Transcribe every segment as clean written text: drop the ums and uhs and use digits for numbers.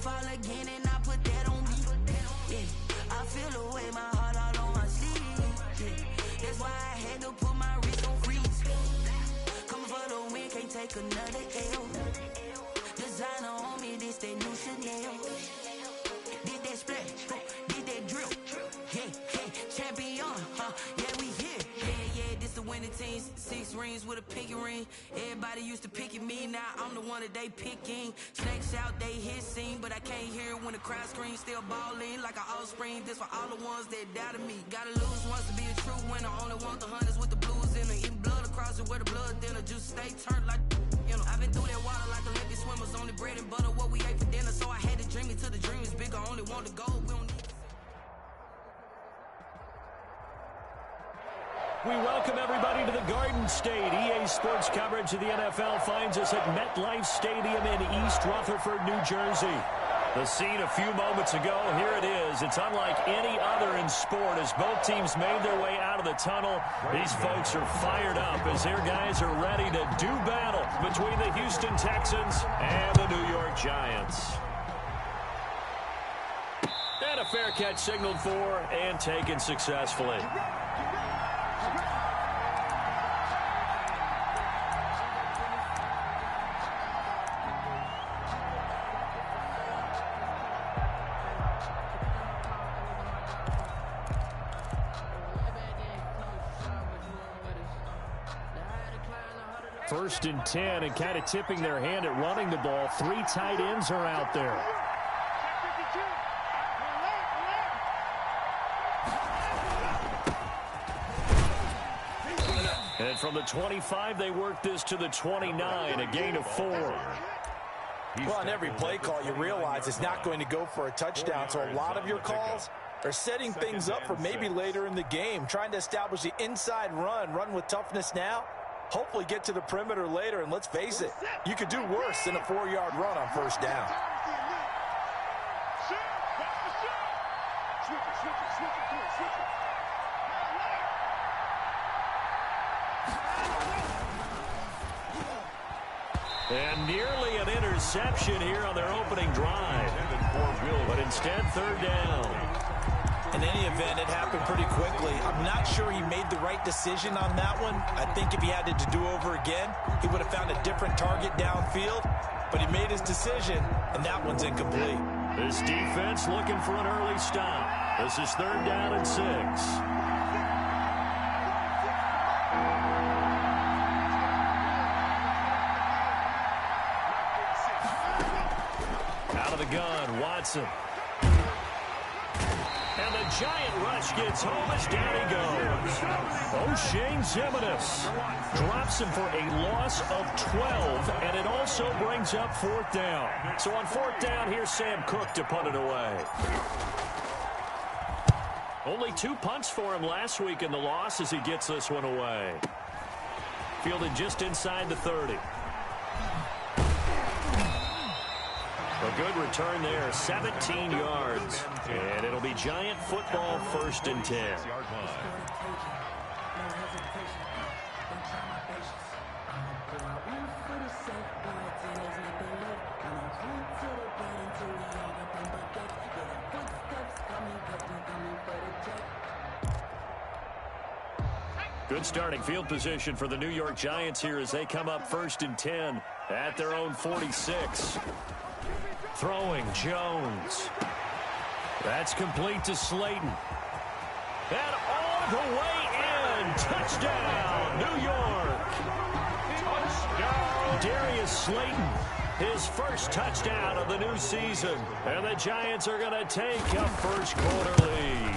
fall again and I put that on me. Yeah, I feel the way, my heart all on my sleeve. Yeah, that's why I had to put my wrist on freeze. Coming for the win, can't take another L. Designer on me, this that new Chanel. Did that splash, did that drill. Yeah, champion, yeah, we here. Yeah, this the winning team. 6 rings with a pinky ring. Everybody used to pick at me, now I'm the one that they picking. Snakes out, they hit scene, but I can't hear it when the crowd screams. Still balling like an offspring. This for all the ones that doubted me. Gotta lose once to be a true winner. Only want the hunters with the blues in it. Eating blood across it where the blood dinner. Just stay turned like, you know. I've been through that water like Olympic swimmers. Only bread and butter, what we ate for dinner. So I had to dream it till the dream is bigger. Only want to go, we don't need. We welcome everybody to the Garden State. EA Sports coverage of the NFL finds us at MetLife Stadium in East Rutherford, New Jersey. The scene a few moments ago, here it is. It's unlike any other in sport as both teams made their way out of the tunnel. These folks are fired up as their guys are ready to do battle between the Houston Texans and the New York Giants. And a fair catch signaled for and taken successfully. First and 10, and kind of tipping their hand at running the ball. 3 tight ends are out there. And from the 25, they work this to the 29, a gain of 4. Well, on every play call, you realize it's not going to go for a touchdown, so a lot of your calls are setting things up for maybe later in the game, trying to establish the inside run with toughness now. Hopefully get to the perimeter later, and let's face it, you could do worse than a 4-yard run on first down. And nearly an interception here on their opening drive. But instead, 3rd down. In any event, it happened pretty quickly. I'm not sure he made the right decision on that one. I think if he had it to do over again, he would have found a different target downfield. But he made his decision, and that one's incomplete. This defense looking for an early stop. This is 3rd down and 6. Out of the gun, Watson. And the giant rush gets home as down he goes. O'Shane Ximines drops him for a loss of 12, and it also brings up 4th down. So on 4th down, here's Sam Cook to punt it away. Only 2 punts for him last week in the loss as he gets this one away. Fielded just inside the 30. A good return there, 17 yards. And it'll be Giant football, 1st and 10. Good starting field position for the New York Giants here as they come up 1st and 10 at their own 46. Throwing Jones. That's complete to Slayton. And all the way in. Touchdown, New York. Touchdown. Darius Slayton, his first touchdown of the new season. And the Giants are going to take a first quarter lead.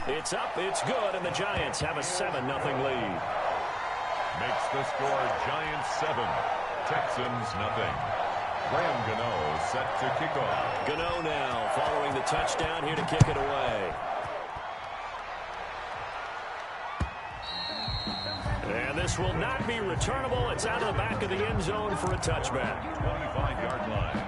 It's up, it's good, and the Giants have a 7-0 lead. Makes the score Giants 7, Texans nothing. Graham Gano set to kick off. Gano now following the touchdown here to kick it away. And this will not be returnable. It's out of the back of the end zone for a touchback. 25-yard line.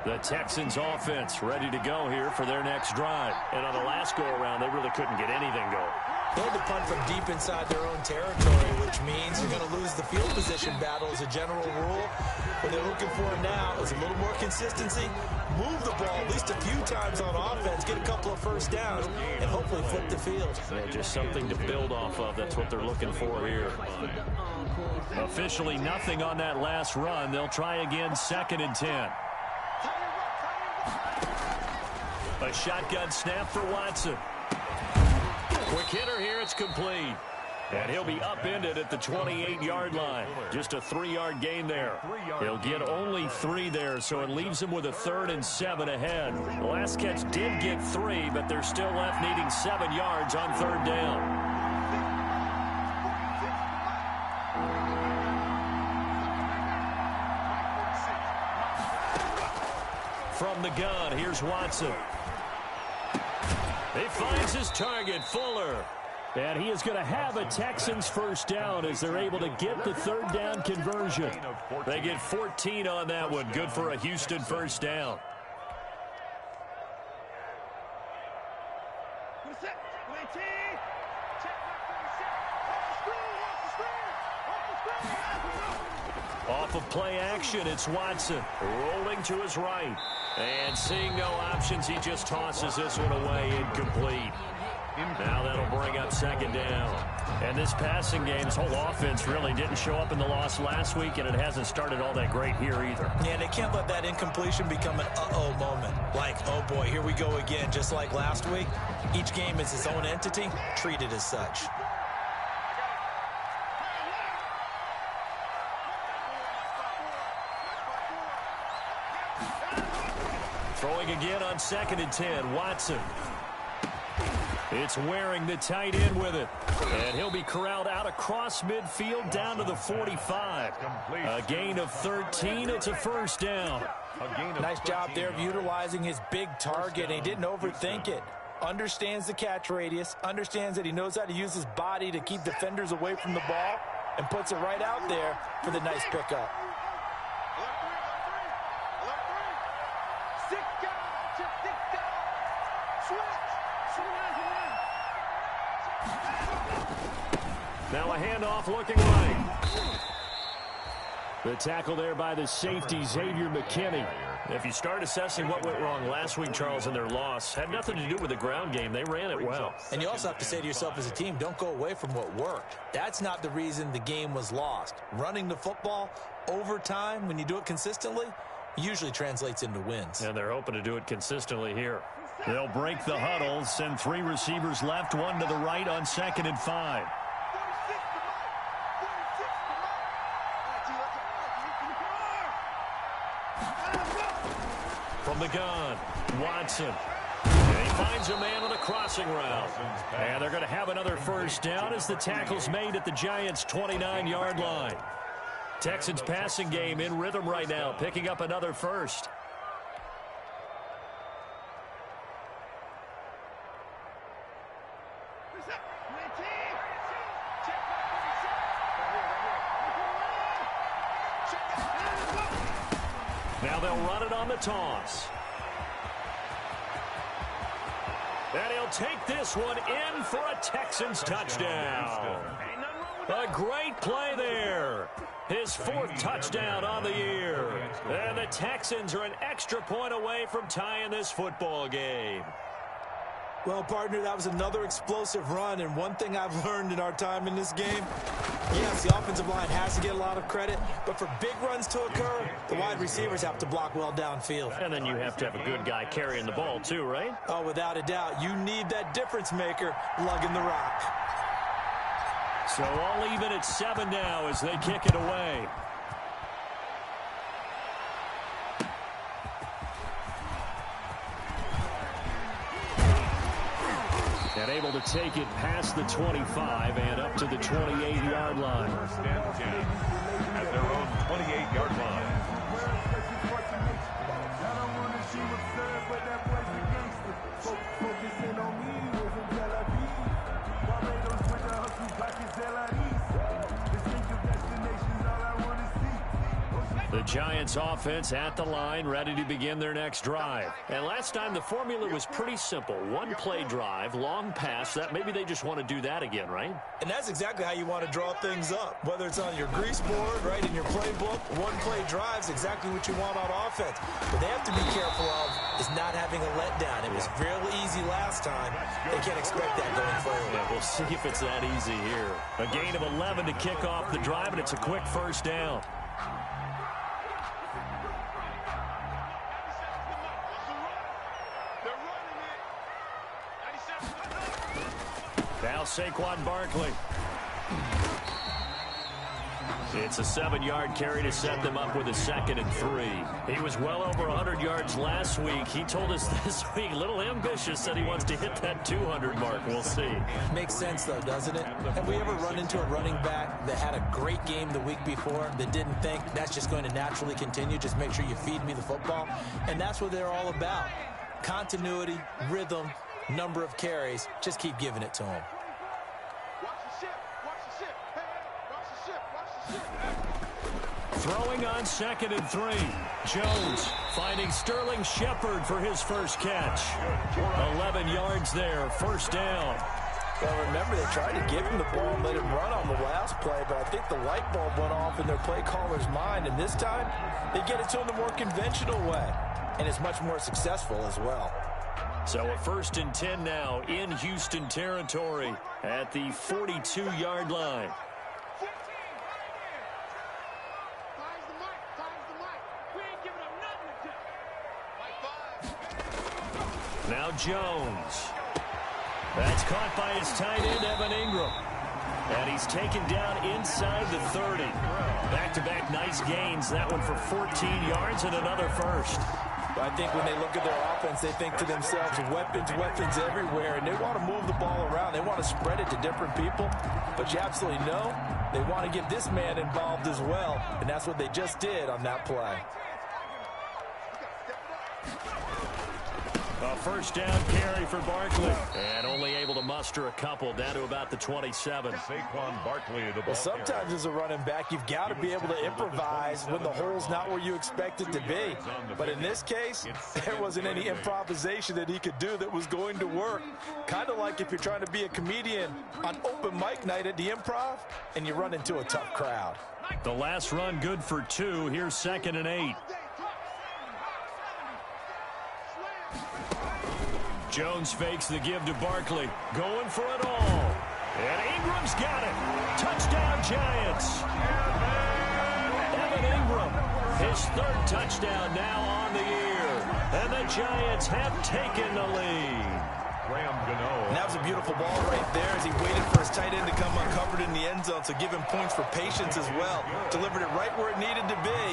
The Texans offense ready to go here for their next drive. And on the last go-around, they really couldn't get anything going. They had to punt from deep inside their own territory, which means you're going to lose the field position battle as a general rule. What they're looking for now is a little more consistency, move the ball at least a few times on offense, get a couple of first downs, and hopefully flip the field. Yeah, just something to build off of. That's what they're looking for here. Officially nothing on that last run. They'll try again, 2nd and 10. A shotgun snap for Watson. Quick hitter here, it's complete. And he'll be upended at the 28-yard line. Just a 3-yard gain there. He'll get only 3 there, so it leaves him with a 3rd and 7 ahead. The last catch did get 3, but they're still left needing 7 yards on 3rd down. From the gun, here's Watson. He finds his target, Fuller. And he is going to have a Texans first down as they're able to get the 3rd down conversion. They get 14 on that one. Good for a Houston first down. Off of play action, it's Watson rolling to his right. And seeing no options, he just tosses this one away, incomplete. Now that'll bring up 2nd down. And this passing game's whole offense really didn't show up in the loss last week, and it hasn't started all that great here either. Yeah, they can't let that incompletion become an uh-oh moment. Like, oh boy, here we go again, just like last week. Each game is its own entity, treated as such. Throwing again on 2nd and 10, Watson. It's Waring, the tight end, with it. And he'll be corralled out across midfield down to the 45. A gain of 13. It's a first down. Nice job there of utilizing his big target. He didn't overthink it. Understands the catch radius. Understands that he knows how to use his body to keep defenders away from the ball. And puts it right out there for the nice pickup. Now a handoff looking right. The tackle there by the safety, Xavier McKinney. If you start assessing what went wrong last week, Charles, in their loss, had nothing to do with the ground game. They ran it well. And you also have to say to yourself as a team, don't go away from what worked. That's not the reason the game was lost. Running the football over time, when you do it consistently, usually translates into wins. And they're hoping to do it consistently here. They'll break the huddle, send 3 receivers left, 1 to the right on 2nd and 5. From the gun, Watson. And he finds a man on a crossing route. And they're going to have another first down as the tackle's made at the Giants' 29-yard line. Texans passing game in rhythm right now, picking up another first. Now they'll run it on the toss. And he'll take this one in for a Texans touchdown. A great play there. His 4th touchdown on the year. And the Texans are an extra point away from tying this football game. Well, partner, that was another explosive run, and one thing I've learned in our time in this game, yes, the offensive line has to get a lot of credit, but for big runs to occur, the wide receivers have to block well downfield. And then you have to have a good guy carrying the ball too, right? Oh, without a doubt. You need that difference maker lugging the rock. So all even at 7 now as they kick it away. And able to take it past the 25 and up to the 28-yard line. First and 10 at their own 28-yard line. The Giants offense at the line, ready to begin their next drive. And last time the formula was pretty simple. One play drive, long pass. That maybe they just want to do that again, right? And that's exactly how you want to draw things up. Whether it's on your grease board, right, in your playbook, one play drive is exactly what you want on offense. What they have to be careful of is not having a letdown. It was real easy last time. They can't expect that going forward. Yeah, we'll see if it's that easy here. A gain of 11 to kick off the drive, and it's a quick first down. Now Saquon Barkley. It's a 7-yard carry to set them up with a 2nd and 3. He was well over 100 yards last week. He told us this week, a little ambitious, said he wants to hit that 200 mark. We'll see. Makes sense, though, doesn't it? Have we ever run into a running back that had a great game the week before that didn't think that's just going to naturally continue? Just make sure you feed me the football. And that's what they're all about. Continuity, rhythm, number of carries. Just keep giving it to them. Throwing on 2nd and 3. Jones finding Sterling Shepard for his first catch. 11 yards there, first down. Well, remember, they tried to give him the ball and let him run on the last play, but I think the light bulb went off in their play caller's mind, and this time they get it to him the more conventional way, and it's much more successful as well. So a 1st and 10 now in Houston territory at the 42-yard line. Now Jones. That's caught by his tight end, Evan Ingram. And he's taken down inside the 30. Back-to-back nice gains. That one for 14 yards and another first. I think when they look at their offense, they think to themselves, weapons, weapons everywhere, and they want to move the ball around. They want to spread it to different people. But you absolutely know they want to get this man involved as well, and that's what they just did on that play. A first down carry for Barkley. And only able to muster a couple down to about the 27. Saquon Barkley, the ball. Well, sometimes as a running back, you've got to be able to improvise when the hole's not where you expect it to be. But in this case, there wasn't any improvisation that he could do that was going to work. Kind of like if you're trying to be a comedian on open mic night at the Improv and you run into a tough crowd. The last run good for 2. Here's 2nd and 8. Jones fakes the give to Barkley. Going for it all. And Ingram's got it. Touchdown, Giants. Evan Ingram, his 3rd touchdown now on the year. And the Giants have taken the lead. And that was a beautiful ball right there as he waited for his tight end to come uncovered in the end zone. So give him points for patience as well. Delivered it right where it needed to be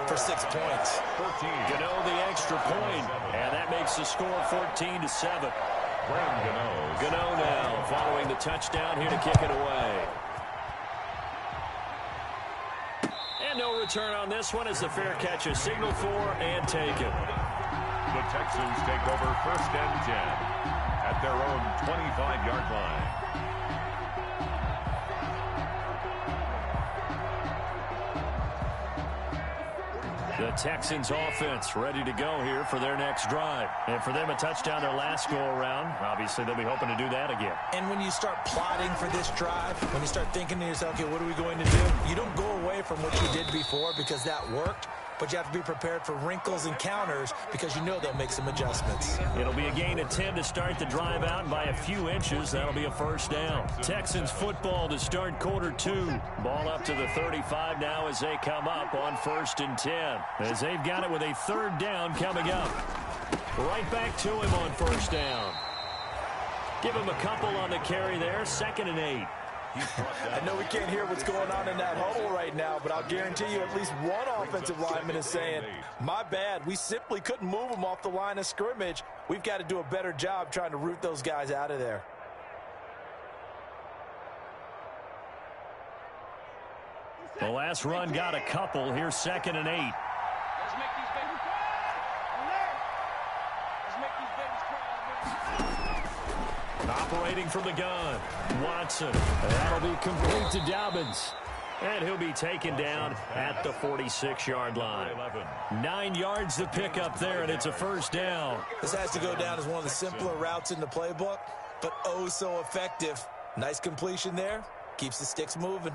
for 6 points. Gano the extra point, and that makes the score 14-7. Gano now following the touchdown here to kick it away. And no return on this one as the fair catch is signaled for and taken. The Texans take over 1st and 10 at their own 25-yard line. The Texans offense ready to go here for their next drive. And for them, a touchdown their last go-around. Obviously, they'll be hoping to do that again. And when you start plotting for this drive, when you start thinking to yourself, okay, what are we going to do? You don't go away from what you did before because that worked. But you have to be prepared for wrinkles and counters because you know they'll make some adjustments. It'll be a gain of 10 to start the drive out, and by a few inches, that'll be a first down. Texans football to start quarter 2. Ball up to the 35 now as they come up on 1st and 10. As they've got it with a 3rd down coming up. Right back to him on 1st down. Give him a couple on the carry there, 2nd and 8. I know we can't hear what's going on in that huddle right now, but I'll guarantee you at least one offensive lineman is saying, my bad, we simply couldn't move them off the line of scrimmage. We've got to do a better job trying to root those guys out of there. The last run got a couple. Here's 2nd and 8. Operating from the gun, Watson. That'll be complete to Dobbins. And he'll be taken down at the 46-yard line. 9 yards to pick up there, and it's a first down. This has to go down as one of the simpler routes in the playbook, but oh so effective. Nice completion there. Keeps the sticks moving.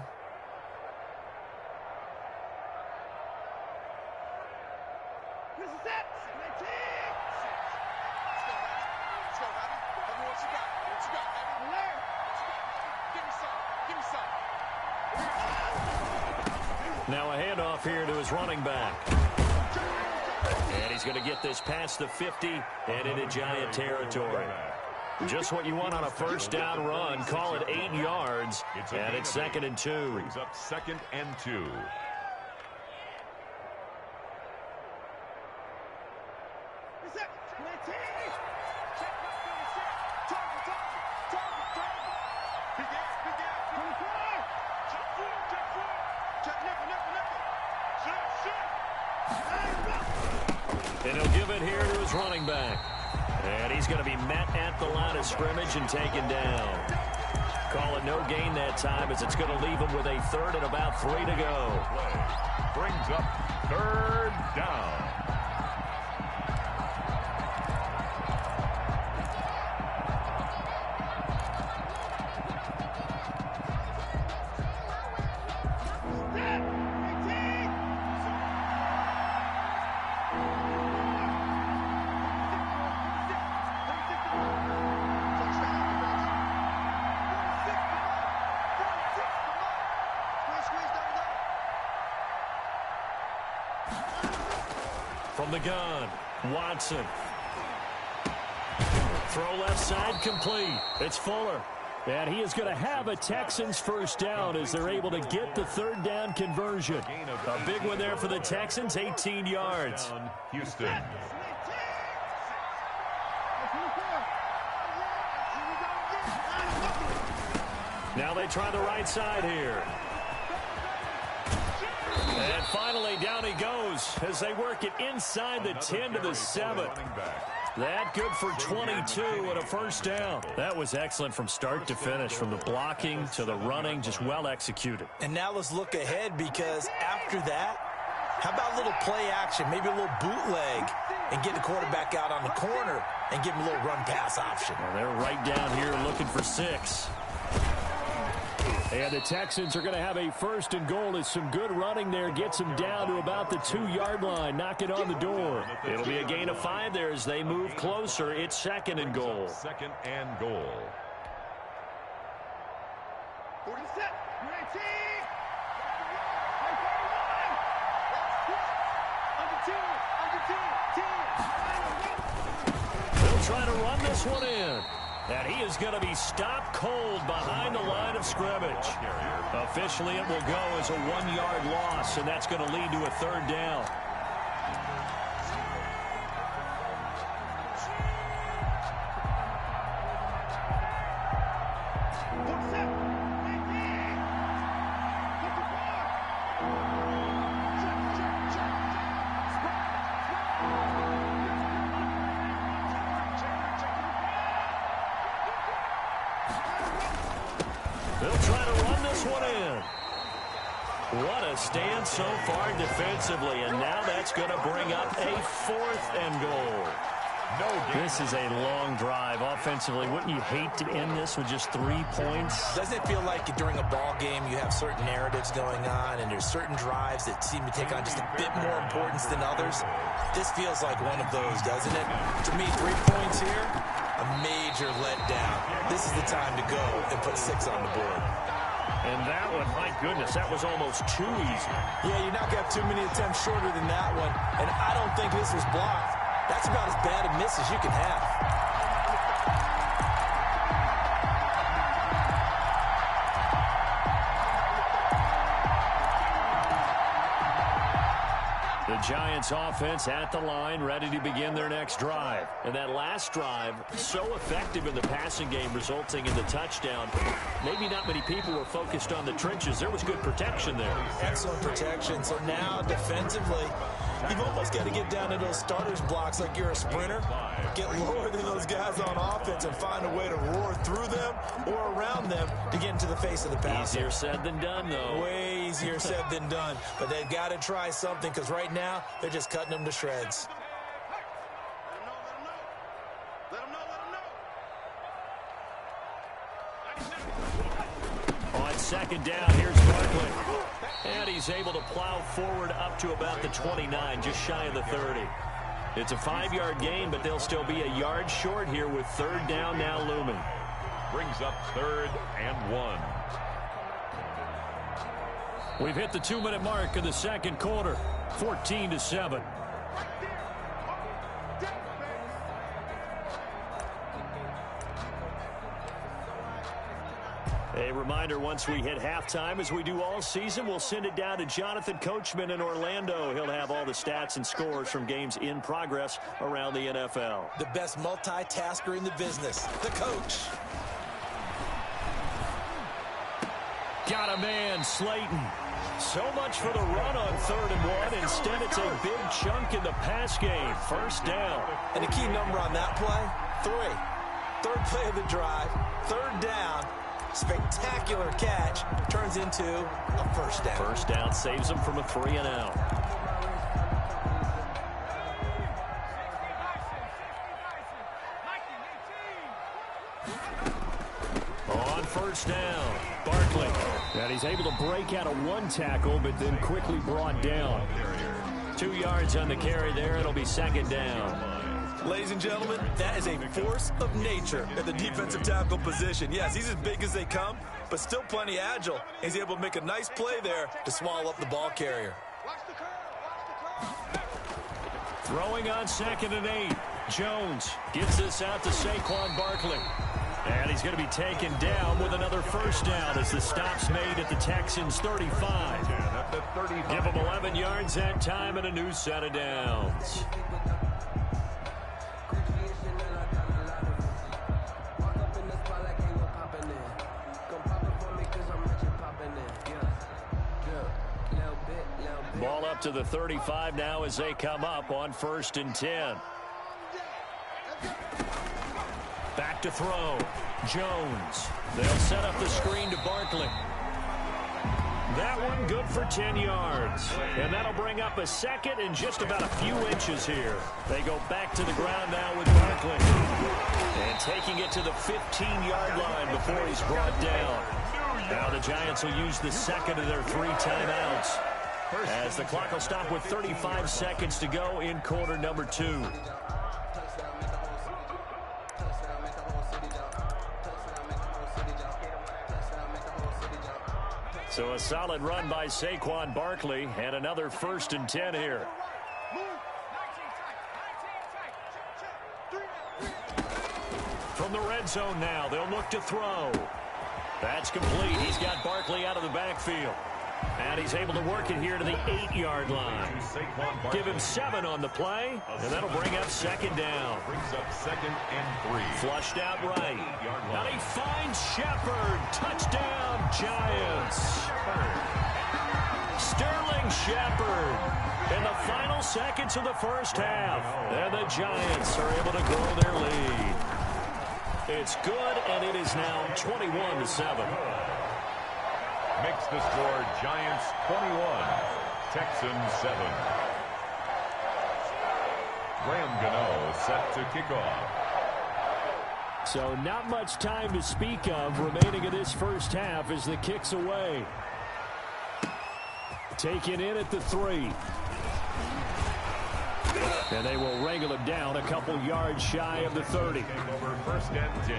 Now a handoff here to his running back. And he's going to get this past the 50 and into Giant territory. Just what you want on a first down run. Call it 8 yards, and it's 2nd and 2. Brings up 2nd and 2. And he'll give it here to his running back. And he's going to be met at the line of scrimmage and taken down. Call it no gain that time, as it's going to leave him with a 3rd and about 3 to go. Brings up 3rd down. From the gun, Watson. Throw left side complete. It's Fuller. And he is going to have a Texans first down as they're able to get the 3rd down conversion. A big one there for the Texans, 18 yards. Houston. Now they try the right side here. And finally, down he goes as they work it inside the 10 to the 7. That good for 22 and a first down. That was excellent from start to finish, from the blocking to the running, just well executed. And now let's look ahead, because after that, how about a little play action, maybe a little bootleg, and get the quarterback out on the corner and give him a little run-pass option. Well, they're right down here looking for 6. And the Texans are going to have a 1st and goal as some good running there gets them down to about the 2-yard line. Knock it on the door. It'll be a gain of 5 there as they move closer. It's 2nd and goal. 2nd and goal. 47, 19. They'll try to run this one in. And he is going to be stopped cold behind the line of scrimmage. Officially, it will go as a 1-yard loss, and that's going to lead to a 3rd down. They'll try to run this one in. What a stand so far defensively, and now that's going to bring up a 4th and goal. This is a long drive offensively. Wouldn't you hate to end this with just 3 points? Doesn't it feel like during a ball game you have certain narratives going on, and there's certain drives that seem to take on just a bit more importance than others? This feels like one of those, doesn't it? To me, 3 points here, a major letdown. This is the time to go and put 6 on the board. And that one, my goodness, that was almost too easy. Yeah, you're not going to have too many attempts shorter than that one, and I don't think this was blocked. That's about as bad a miss as you can have. The Giants offense at the line, ready to begin their next drive. And that last drive, so effective in the passing game, resulting in the touchdown. Maybe not many people were focused on the trenches. There was good protection there. Excellent protection. So now defensively, You've almost got to get down to those starters blocks like you're a sprinter. Get lower than those guys on offense and find a way to roar through them or around them to get into the face of the passer. Easier said than done, though. Way easier said than done. But they've got to try something because right now they're just cutting them to shreds. On second down, here's Barkley. And he's able to plow forward up to about the 29, just shy of the 30. It's a 5-yard gain, but they'll still be a yard short here with third down now looming. Brings up 3rd and 1. We've hit the 2-minute mark of the second quarter, 14-7. A reminder, once we hit halftime, as we do all season, we'll send it down to Jonathan Coachman in Orlando. He'll have all the stats and scores from games in progress around the NFL. The best multitasker in the business, the coach. Got a man, Slayton. So much for the run on 3rd and 1. Instead, it's a big chunk in the pass game. First down. And the key number on that play, 3. Third play of the drive, 3rd down. Spectacular catch turns into a first down. First down saves them from a 3-and-out. On first down, Barkley. And he's able to break out of 1 tackle, but then quickly brought down. 2 yards on the carry there. It'll be second down. Ladies and gentlemen, that is a force of nature at the defensive tackle position. Yes, he's as big as they come, but still plenty agile. He's able to make a nice play there to swallow up the ball carrier. Throwing on 2nd and 8. Jones gives this out to Saquon Barkley. And he's going to be taken down with another first down as the stop's made at the Texans' 35. Give them 11 yards that time and a new set of downs. Ball up to the 35 now as they come up on 1st and 10. Back to throw. Jones. They'll set up the screen to Barkley. That one good for 10 yards. And that'll bring up a second and just about a few inches here. They go back to the ground now with Barkley. And taking it to the 15-yard line before he's brought down. Now the Giants will use the second of their 3 timeouts, as the clock will stop with 35 seconds to go in quarter number 2. So a solid run by Saquon Barkley and another 1st and 10 here. From the red zone now, they'll look to throw. That's complete. He's got Barkley out of the backfield. And he's able to work it here to the 8-yard line. Give him 7 on the play, and that'll bring up second down. Brings up 2nd and 3. Flushed out right. And he finds Shepard. Touchdown, Giants. Sterling Shepard in the final seconds of the first half. And the Giants are able to grow their lead. It's good, and it is now 21-7. Makes the score Giants 21, Texans 7. Graham Gano set to kick off. So not much time to speak of remaining in this first half as the kick's away. Taken in at the 3. And they will wrangle him down a couple yards shy of the 30. Over 1st and 10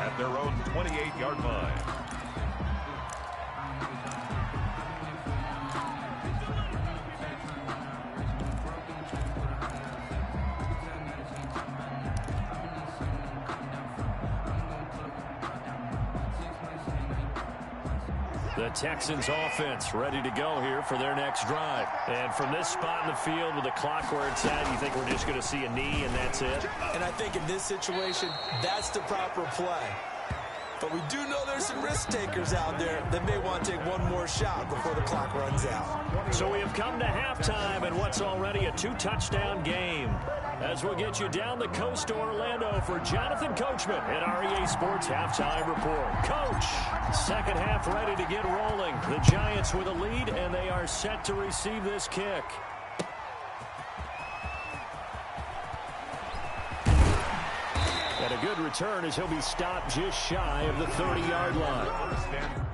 at their own 28-yard line. The Texans offense ready to go here for their next drive. And from this spot in the field with the clock where it's at, you think we're just going to see a knee and that's it? And I think in this situation, that's the proper play. But we do know there's some risk takers out there that may want to take one more shot before the clock runs out. So we have come to halftime in what's already a 2-touchdown game. As we'll get you down the coast to Orlando for Jonathan Coachman at our EA Sports Halftime Report. Coach, second half ready to get rolling. The Giants with a lead, and they are set to receive this kick. And a good return as he'll be stopped just shy of the 30-yard line.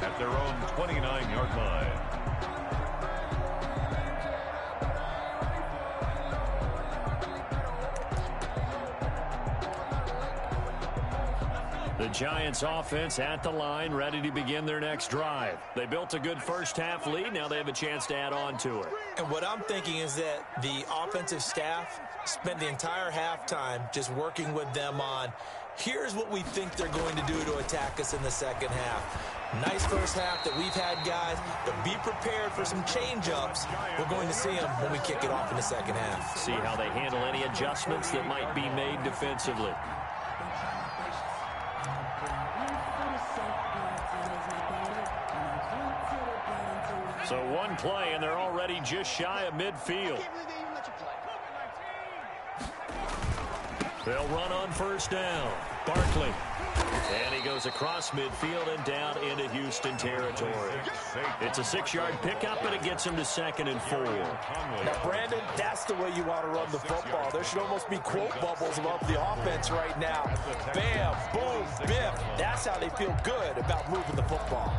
At their own 29-yard line. The Giants offense at the line, ready to begin their next drive. They built a good first-half lead. Now they have a chance to add on to it. And what I'm thinking is that the offensive staff spent the entire halftime just working with them on, here's what we think they're going to do to attack us in the second half. Nice first half that we've had, guys, but be prepared for some change-ups. We're going to see them when we kick it off in the second half. See how they handle any adjustments that might be made defensively. So one play, and they're already just shy of midfield. They'll run on first down. Barkley. And he goes across midfield and down into Houston territory. It's a 6-yard pickup, and it gets him to 2nd and 4. Now, Brandon, that's the way you want to run the football. There should almost be quote bubbles above the offense right now. Bam, boom, biff. That's how they feel good about moving the football.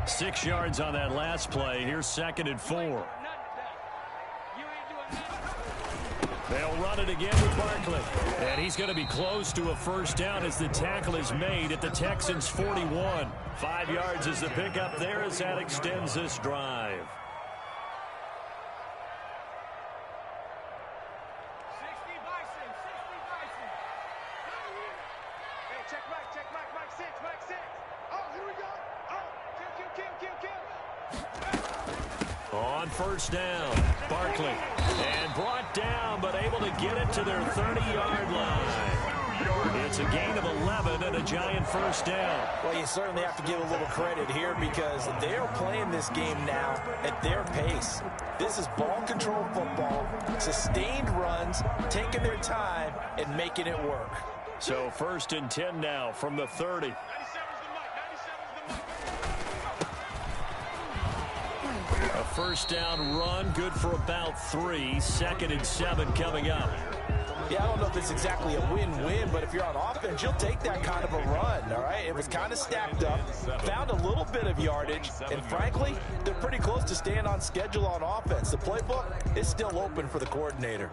6 yards on that last play. Here's 2nd and 4. They'll run it again with Barkley. And he's going to be close to a first down as the tackle is made at the Texans' 41. 5 yards is the pickup there as that extends this drive. 60 Bison. Hey, check Mike 6. Oh, here we go. Oh, kill. On first down, Barkley. And brought down, but able to get it to their 30-yard line. It's a gain of 11 and a Giant first down. Well, you certainly have to give a little credit here because they are playing this game now at their pace. This is ball control football, sustained runs, taking their time and making it work. So 1st and 10 now from the 30. A first down run, good for about 3. 2nd and 7 coming up. Yeah, I don't know if it's exactly a win-win, but if you're on offense, you'll take that kind of a run, all right? It was kind of stacked up, found a little bit of yardage, and frankly, they're pretty close to staying on schedule on offense. The playbook is still open for the coordinator.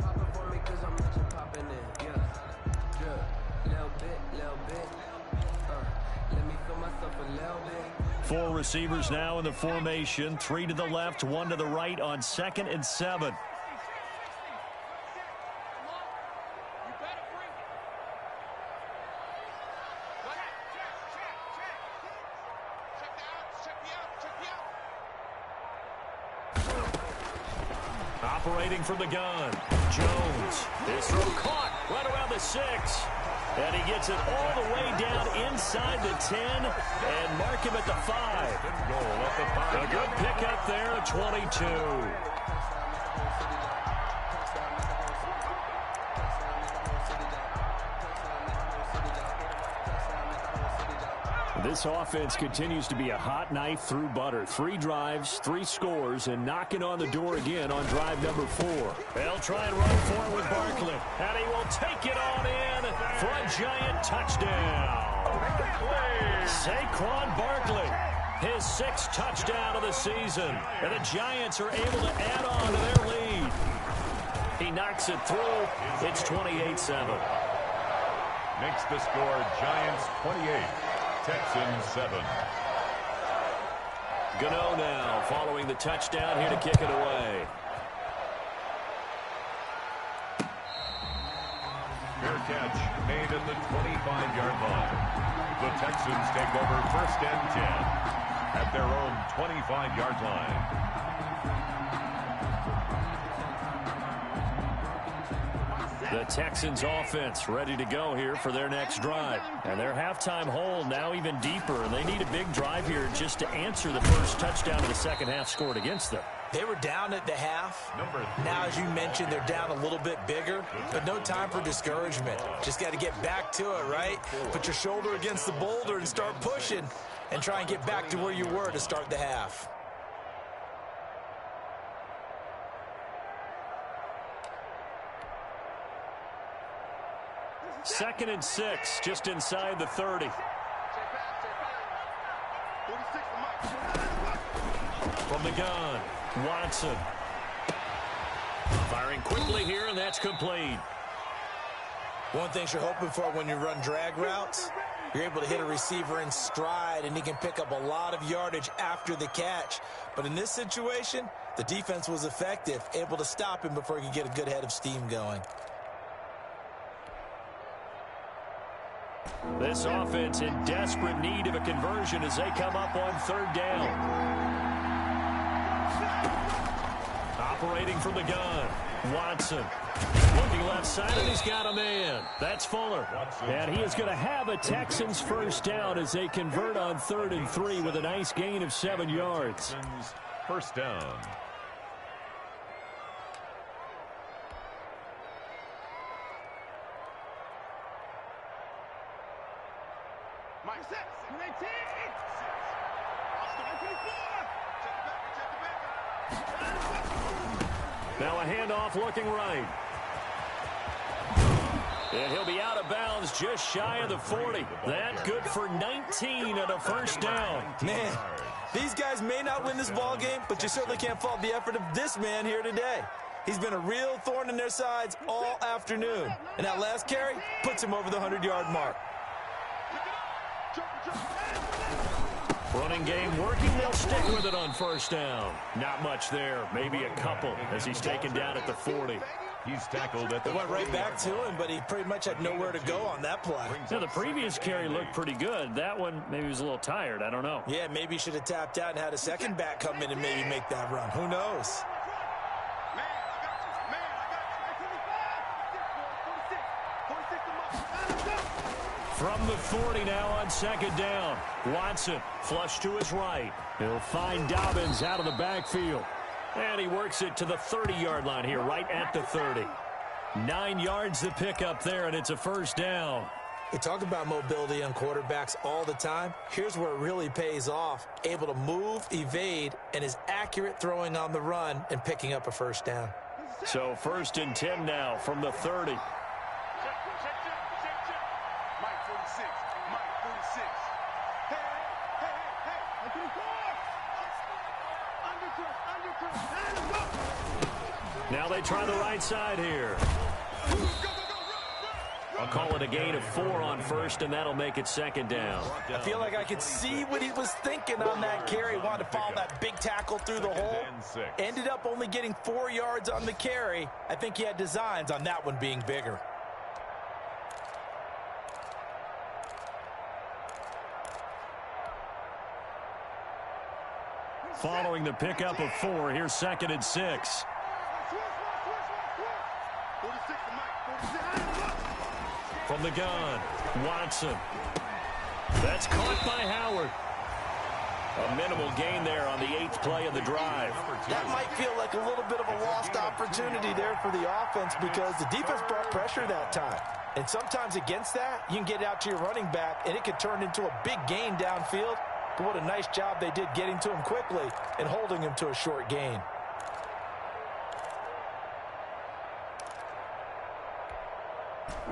Four receivers now in the formation. 3 to the left, 1 to the right on 2nd and 7. Operating from the gun, Jones. His throw caught right around the 6. And he gets it all the way down inside the 10 and mark him at the 5. A good pickup there at 22. This offense continues to be a hot knife through butter. 3 drives, 3 scores, and knocking on the door again on drive number 4. They'll try and run for it with Barkley. And he will take it on in for a giant touchdown. Saquon Barkley, his 6th touchdown of the season. And the Giants are able to add on to their lead. He knocks it through. It's 28-7. Makes the score Giants 28. Texans 7. Gano now following the touchdown here to kick it away. Fair catch made at the 25-yard line. The Texans take over 1st and 10 at their own 25-yard line. The Texans offense ready to go here for their next drive. And their halftime hole now even deeper. And they need a big drive here just to answer the first touchdown of the second half scored against them. They were down at the half. Now, as you mentioned, they're down a little bit bigger, but no time for discouragement. Just got to get back to it, right? Put your shoulder against the boulder and start pushing and try and get back to where you were to start the half. Second and 6, just inside the 30. From the gun, Watson. Firing quickly here, and that's complete. One thing you're hoping for when you run drag routes, you're able to hit a receiver in stride, and he can pick up a lot of yardage after the catch. But in this situation, the defense was effective, able to stop him before he could get a good head of steam going. This offense in desperate need of a conversion as they come up on 3rd down. Operating from the gun, Watson. Looking left side, and he's got a man. That's Fuller. And he is going to have a Texans 1st down as they convert on 3rd and 3 with a nice gain of 7 yards. 1st down. Now a handoff looking right. And he'll be out of bounds just shy of the 40. That good for 19 and a 1st down. Man, these guys may not win this ball game, but you certainly can't fault the effort of this man here today. He's been a real thorn in their sides all afternoon. And that last carry puts him over the 100-yard mark. Running game working. They'll stick with it on 1st down. Not much there. Maybe a couple as he's taken down at the 40. He's tackled at the It went right back to him, but he pretty much had nowhere to go on that play. Now, the previous carry looked pretty good. That one, maybe he was a little tired. I don't know. Yeah, maybe he should have tapped out and had a second back come in and maybe make that run. Who knows? From the 40 now on 2nd down. Watson flush to his right. He'll find Dobbins out of the backfield. And he works it to the 30-yard line here, right at the 30. 9 yards the pickup there, and it's a 1st down. We talk about mobility on quarterbacks all the time. Here's where it really pays off. Able to move, evade, and is accurate throwing on the run and picking up a 1st down. So 1st and 10 now from the 30. Now they try the right side here. I'll call it a gain of 4 on 1st, and that'll make it 2nd down. I feel like I could see what he was thinking on that carry. Wanted to follow that big tackle through the hole. Ended up only getting 4 yards on the carry. I think he had designs on that one being bigger. Following the pickup of 4, here's 2nd and 6. From the gun, Watson. That's caught by Howard. A minimal gain there on the 8th play of the drive. That might feel like a little bit of a lost opportunity there for the offense because the defense brought pressure that time. And sometimes against that, you can get out to your running back, and it could turn into a big gain downfield. But what a nice job they did getting to him quickly and holding him to a short gain.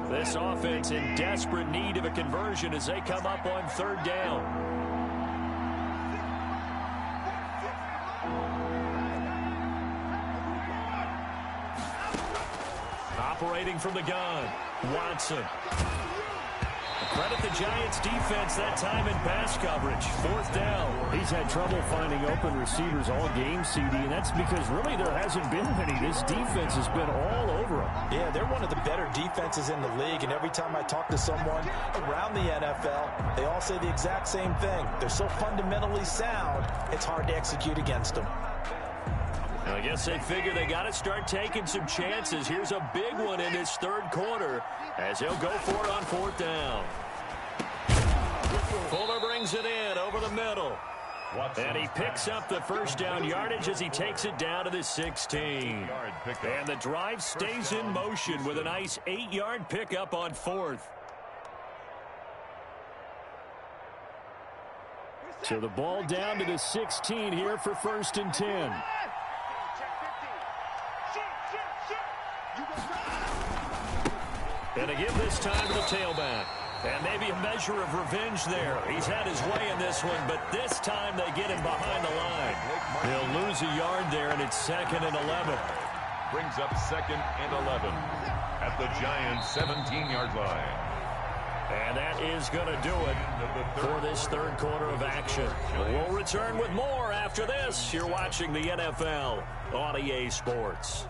This offense in desperate need of a conversion as they come up on 3rd down. Operating from the gun, Watson. Credit the Giants defense that time in pass coverage. 4th down. He's had trouble finding open receivers all game, CD, and that's because really there hasn't been many. This defense has been all over him. Yeah, they're one of the better defenses in the league, and every time I talk to someone around the NFL, they all say the exact same thing. They're so fundamentally sound, it's hard to execute against them. I guess they figure they got to start taking some chances. Here's a big one in this 3rd quarter as he'll go for it on 4th down. Fuller brings it in over the middle. And he picks up the 1st down yardage as he takes it down to the 16. And the drive stays in motion with a nice 8-yard pickup on 4th. So the ball down to the 16 here for 1st and 10. And a give this time to the tailback. And maybe a measure of revenge there. He's had his way in this one, but this time they get him behind the line. He'll lose a yard there, and it's 2nd and 11. Brings up 2nd and 11 at the Giants' 17-yard line. And that is going to do it for this 3rd quarter of action. We'll return with more after this. You're watching the NFL on EA Sports.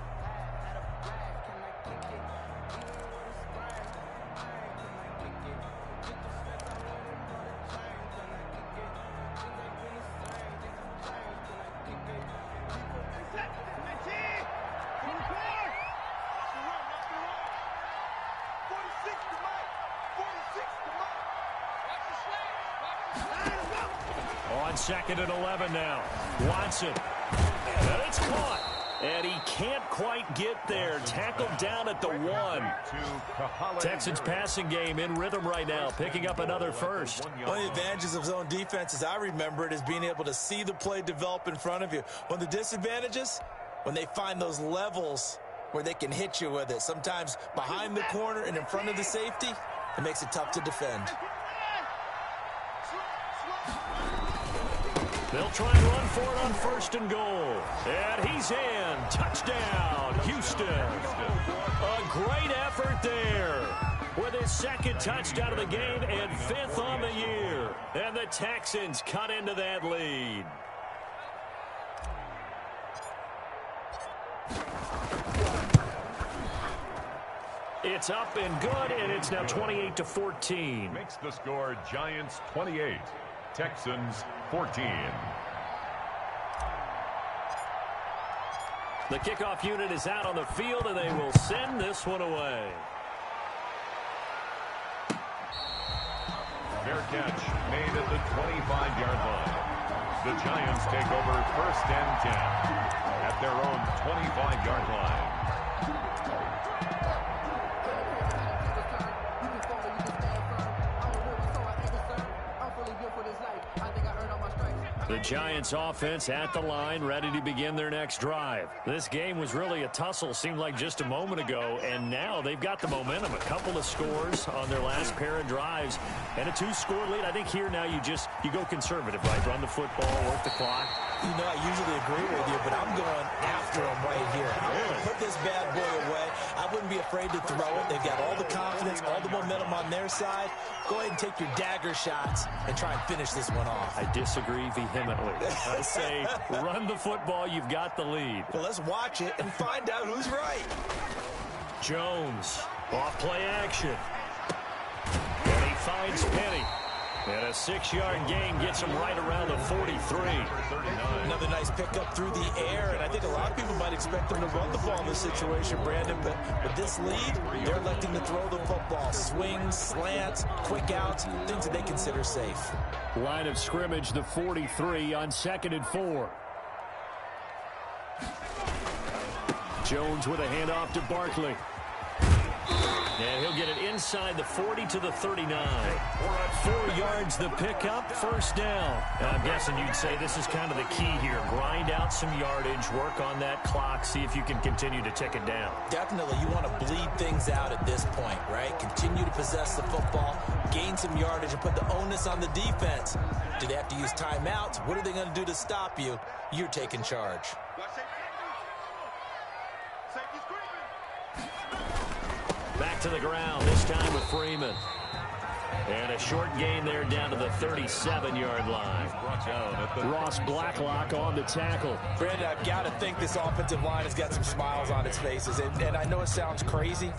On 2nd and 11 now. Watson. And it's caught. And he can't quite get there. Tackled down at the 1. Texans passing game in rhythm right now, picking up another 1st. One of the advantages of zone defense, as I remember it, is being able to see the play develop in front of you. One of the disadvantages, when they find those levels where they can hit you with it. Sometimes behind the corner and in front of the safety, it makes it tough to defend. They'll try and run for it on 1st and goal. And he's in. Touchdown, Houston. A great effort there with his 2nd touchdown of the game and 5th on the year. And the Texans cut into that lead. It's up and good, and it's now 28-14. Makes the score Giants 28, Texans 14. The kickoff unit is out on the field, and they will send this one away. Fair catch made at the 25-yard line. The Giants take over 1st and 10 at their own 25-yard line. The Giants offense at the line, ready to begin their next drive. This game was really a tussle, seemed like just a moment ago, and now they've got the momentum. A couple of scores on their last pair of drives, and a 2-score lead. I think here now you go conservative, right? Run the football, work the clock. You know, I usually agree with you, but I'm going after him right here. I'm going to put this bad boy away. I wouldn't be afraid to throw it. They've got all the confidence, all the momentum on their side. Go ahead and take your dagger shots and try and finish this one off. I disagree vehemently. I say run the football. You've got the lead. Well, let's watch it and find out who's right. Jones, off play action. And he finds Penny. And a 6-yard gain gets him right around the 43. Another nice pickup through the air, and I think a lot of people might expect them to run the ball in this situation, Brandon, but with this lead, they're electing to throw the football. Swings, slants, quick outs, things that they consider safe. Line of scrimmage, the 43 on 2nd and 4. Jones with a handoff to Barkley. And he'll get it inside the 40 to the 39. 4 yards the pickup, first down. And I'm guessing you'd say this is kind of the key here. Grind out some yardage, work on that clock, see if you can continue to tick it down. Definitely, you want to bleed things out at this point, right? Continue to possess the football, gain some yardage, and put the onus on the defense. Do they have to use timeouts? What are they going to do to stop you? You're taking charge. Back to the ground, this time with Freeman. And a short gain there down to the 37-yard line. Ross Blacklock on the tackle. Brandon, I've got to think this offensive line has got some smiles on its faces. And I know it sounds crazy,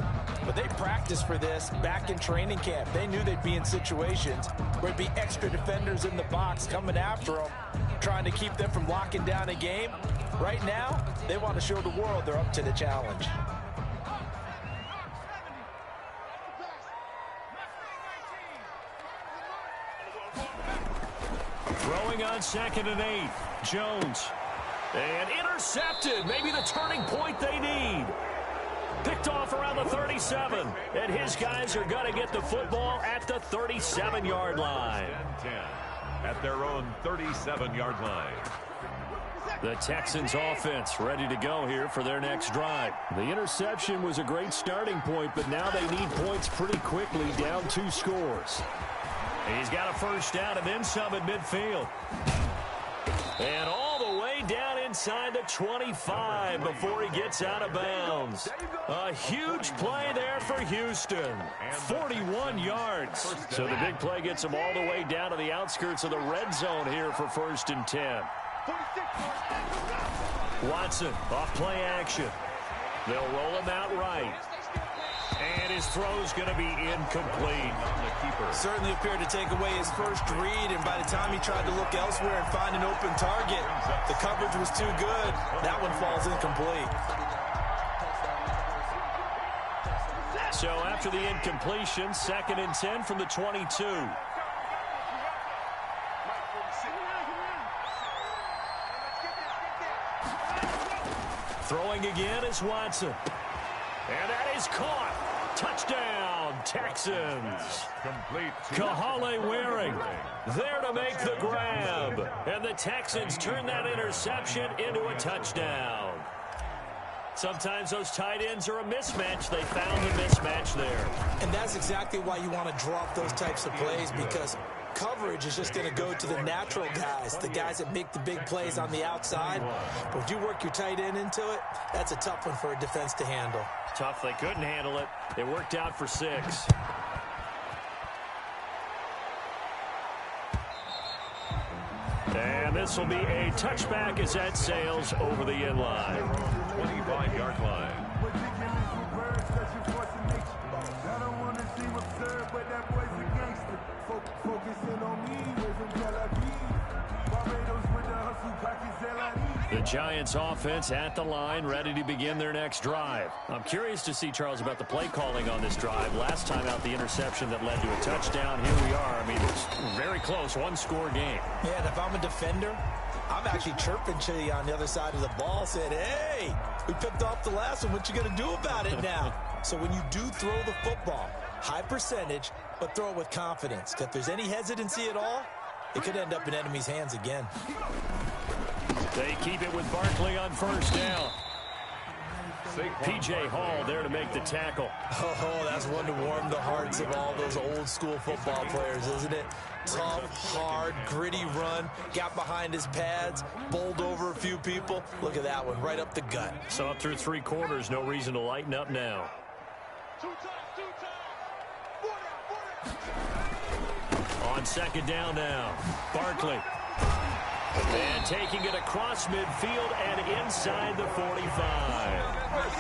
but they practiced for this back in training camp. They knew they'd be in situations where there'd be extra defenders in the box coming after them, trying to keep them from locking down a game. Right now, they want to show the world they're up to the challenge. Throwing on 2nd and 8. Jones. And intercepted. Maybe the turning point they need. Picked off around the 37. And his guys are going to get the football at the 37-yard line. 10 at their own 37-yard line. The Texans offense ready to go here for their next drive. The interception was a great starting point, but now they need points pretty quickly, down 2 scores. He's got a first down and then some at midfield. And all the way down inside the 25 before he gets out of bounds. A huge play there for Houston. 41 yards. So the big play gets him all the way down to the outskirts of the red zone here for 1st and 10. Watson off play action. They'll roll him out right. And his throw's going to be incomplete. Certainly appeared to take away his first read, and by the time he tried to look elsewhere and find an open target, the coverage was too good. That one falls incomplete. So after the incompletion, 2nd and 10 from the 22. Throwing again is Watson. And that is caught. Touchdown, Texans. Complete. Kahale Waring there to make the grab. And the Texans turn that interception into a touchdown. Sometimes those tight ends are a mismatch. They found the mismatch there. And that's exactly why you want to drop those types of plays, because coverage is just going to go to the natural guys, the guys that make the big plays on the outside. But if you work your tight end into it, that's a tough one for a defense to handle. Tough. They couldn't handle it. It worked out for 6. And this will be a touchback as that sails over the end line. 25-yard line. The Giants offense at the line, ready to begin their next drive. I'm curious to see, Charles, about the play calling on this drive. Last time out, the interception that led to a touchdown. Here we are. I mean, it's very close, one-score game. Yeah, and if I'm a defender, I'm actually chirping to you on the other side of the ball, saying, hey, we picked off the last one. What you going to do about it now? So when you do throw the football, high percentage, but throw it with confidence. Because if there's any hesitancy at all, it could end up in enemy's hands again. They keep it with Barkley on first down. P.J. Hall there to make the tackle. Oh, that's one to warm the hearts of all those old school football players, isn't it? Tough, hard, gritty run. Got behind his pads, bowled over a few people. Look at that one, right up the gut. So up through 3 quarters, no reason to lighten up now. On 2nd down now, Barkley. And taking it across midfield and inside the 45.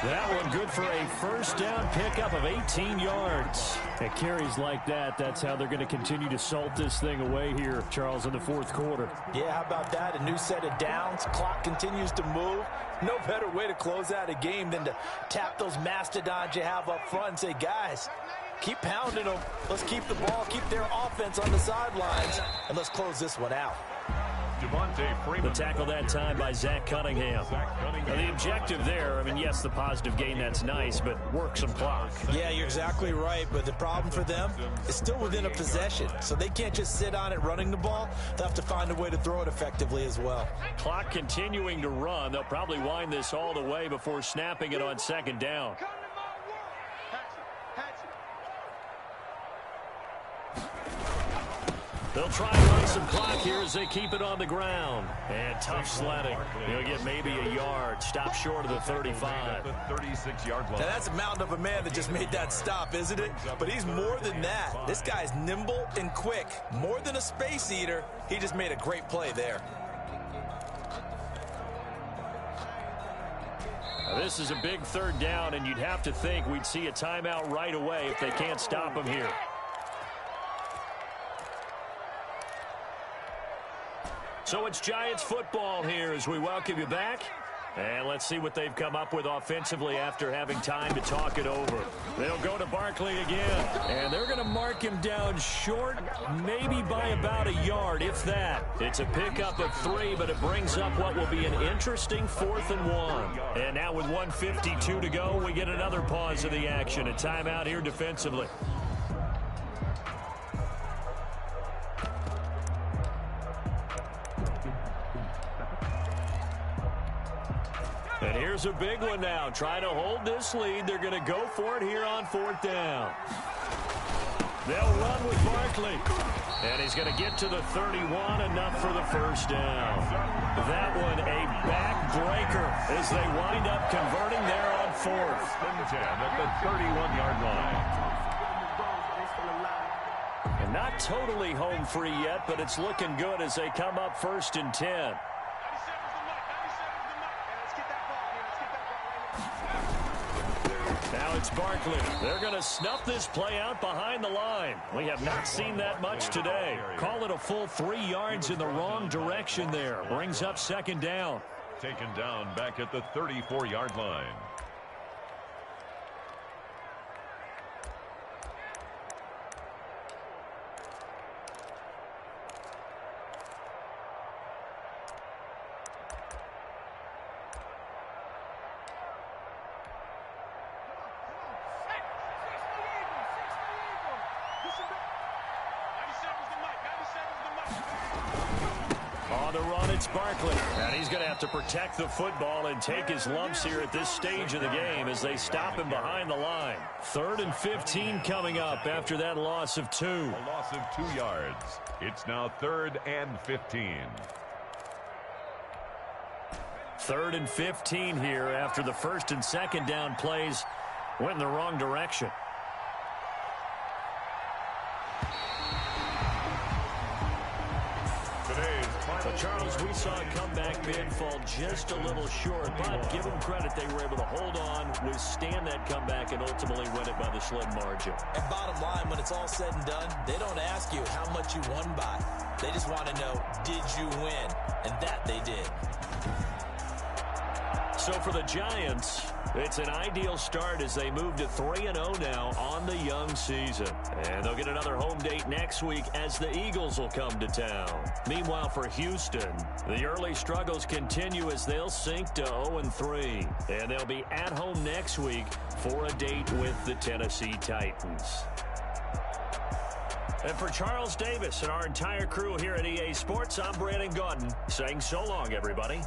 That one good for a first down pickup of 18 yards. At carries like that, that's how they're going to continue to salt this thing away here, Charles, in the fourth quarter. Yeah, how about that? A new set of downs. Clock continues to move. No better way to close out a game than to tap those mastodons you have up front and say, guys, keep pounding them. Let's keep the ball, keep their offense on the sidelines, and let's close this one out. The tackle that time by Zach Cunningham. Now the objective there, I mean, yes, the positive gain, that's nice, but work some clock. Yeah, you're exactly right, but the problem for them is still within a possession, so they can't just sit on it running the ball. They'll have to find a way to throw it effectively as well. Clock continuing to run. They'll probably wind this all the way before snapping it on second down. They'll try and run some clock here as they keep it on the ground. And tough sledding. He'll get maybe a yard. Stop short of the 35. The 36-yard line. Now that's a mountain of a man that just made that stop, isn't it? But he's more than that. This guy's nimble and quick. More than a space eater. He just made a great play there. Now this is a big third down, and you'd have to think we'd see a timeout right away if they can't stop him here. So it's Giants football here as we welcome you back. And let's see what they've come up with offensively after having time to talk it over. They'll go to Barkley again. And they're going to mark him down short, maybe by about a yard, if that. It's a pickup of 3, but it brings up what will be an interesting 4th and 1. And now with 1:52 to go, we get another pause of the action. A timeout here defensively. And here's a big one now. Trying to hold this lead. They're going to go for it here on 4th down. They'll run with Barkley. And he's going to get to the 31, enough for the first down. That one a backbreaker as they wind up converting there on 4th. At the 31-yard line. And not totally home free yet, but it's looking good as they come up 1st and 10. Now it's Barkley. They're going to snuff this play out behind the line. We have not seen that much today. Call it a full 3 yards in the wrong direction there. Brings up 2nd down. Taken down back at the 34-yard line. On the run, it's Barkley. And he's going to have to protect the football and take his lumps here at this stage of the game as they stop him behind the line. 3rd and 15 coming up after that loss of 2. A loss of 2 yards. It's now 3rd and 15. 3rd and 15 here after the 1st and 2nd down plays went in the wrong direction. But Charles, we saw a comeback bid fall just a little short, but give them credit, they were able to hold on, withstand that comeback, and ultimately win it by the slim margin. And bottom line, when it's all said and done, they don't ask you how much you won by. They just want to know, did you win? And that they did. So for the Giants, it's an ideal start as they move to 3-0 now on the young season. And they'll get another home date next week as the Eagles will come to town. Meanwhile, for Houston, the early struggles continue as they'll sink to 0-3. And they'll be at home next week for a date with the Tennessee Titans. And for Charles Davis and our entire crew here at EA Sports, I'm Brandon Gaudin saying so long, everybody.